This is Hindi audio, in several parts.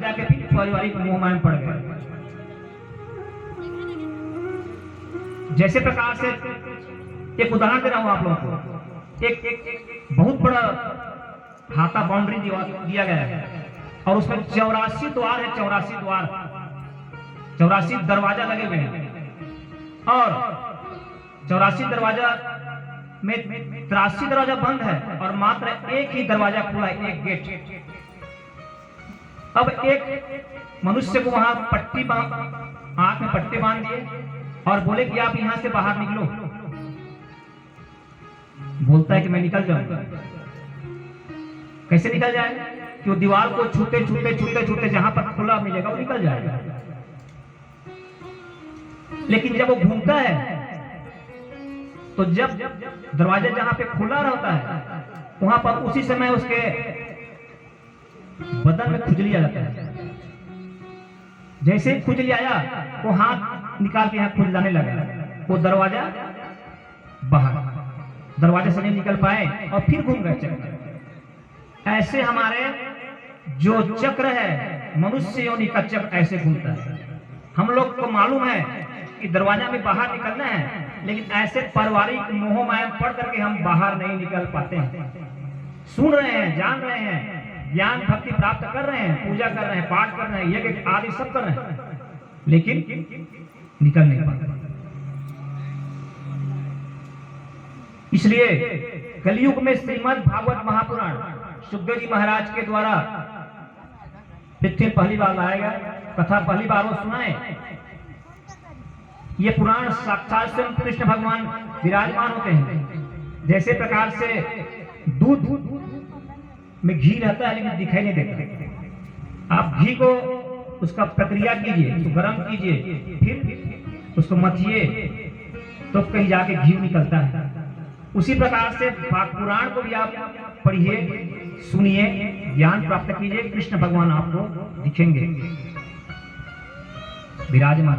जाके फिर पारिवारिक मोह माया में पड़ गए। जैसे प्रकार से एक उदाहरण दे रहा हूं आप लोगों को। एक बहुत बड़ा हाथा बाउंड्री दिया गया है और उसमें 84 द्वार है, 84 द्वार, 84 दरवाजा लगे हुए हैं और 84 दरवाजा में 83 दरवाजा बंद है और मात्र एक ही दरवाजा खुला है, एक गेट। अब एक मनुष्य को वहां आंख में पट्टी बांध दिए और बोले कि आप यहां से बाहर निकलो। बोलता है कि मैं निकल जाऊंगा। कैसे निकल जाए? कि वो दीवार को छूते छूते छूते छूते जहां पर खुला मिलेगा वो निकल जाएगा। लेकिन जब वो घूमता है तो जब दरवाजा जहां पे खुला रहता है वहां पर उसी समय उसके बदन में खुजली आ जाता है। जैसे ही खुजली आया वो हाथ निकाल के यहाँ खुजलाने लगा। वो दरवाजा बाहर, दरवाजे से नहीं निकल पाए और फिर घूम गए चक्र। ऐसे हमारे जो चक्र है, मनुष्य योनि का चक्र ऐसे घूमता है। हम लोग को मालूम है कि दरवाजा में बाहर निकलना है, लेकिन ऐसे पारिवारिक मोह माया में पड़ करके हम बाहर नहीं निकल पाते हैं। सुन रहे हैं, जान रहे हैं, ज्ञान भक्ति प्राप्त कर रहे हैं, पूजा कर रहे हैं, पाठ कर रहे हैं, यज्ञ आदि सब कर रहे हैं, लेकिन निकल नहीं पाते। इसलिए कलयुग में श्रीमद् भागवत महापुराण सुखदेव जी महाराज के द्वारा पृथ्वी पहली बार लाया गया। कथा पहली बार वो सुनाए। ये पुराण साक्षात स्वयं कृष्ण भगवान विराजमान होते हैं। जैसे प्रकार से दूध में घी रहता है लेकिन दिखाई नहीं देता। आप घी को उसका प्रक्रिया कीजिए, उसको गर्म कीजिए, फिर उसको मथिए तो कहीं जाके घी निकलता है। उसी प्रकार से पुराण को भी आप पढ़िए, सुनिए, ज्ञान प्राप्त कीजिए। कृष्ण भगवान आपको दिखेंगे विराजमान।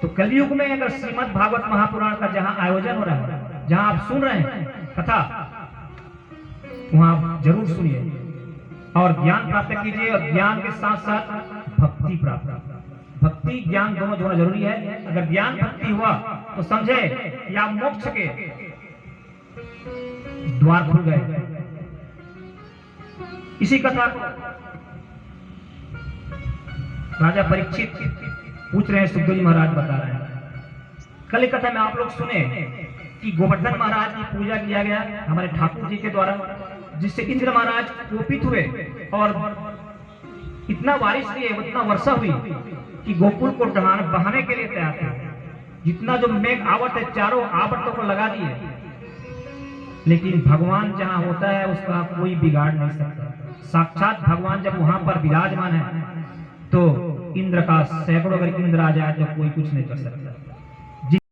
तो कलयुग में अगर श्रीमद् भागवत महापुराण का जहां आयोजन हो रहा है, जहां आप सुन रहे हैं कथा, वहां जरूर सुनिए और ज्ञान प्राप्त कीजिए। और ज्ञान के साथ साथ भक्ति प्राप्त, भक्ति ज्ञान दोनों जोड़ना जरूरी है। अगर ज्ञान भक्ति हुआ तो समझे कि आप मोक्ष के द्वार खुल गए। इसी कथा को राजा परीक्षित पूछ रहे हैं, सुखदेव जी महाराज बता रहे हैं। कल कथा में आप लोग सुने कि गोवर्धन महाराज की पूजा किया गया हमारे ठाकुर जी के द्वारा, जिससे इंद्र महाराज कोपित हुए और इतना बारिश हुई, इतना वर्षा हुई कि गोकुल को बहाने के लिए तैयार थे। जितना जो मेघ आवट है चारों आवटों को लगा दिए, लेकिन भगवान जहां होता है उसका कोई बिगाड़ नहीं सकता। साक्षात भगवान जब वहां पर विराजमान है तो इंद्र का सैकड़ों अगर इंद्र आ जाए तो कोई कुछ नहीं कर सकता।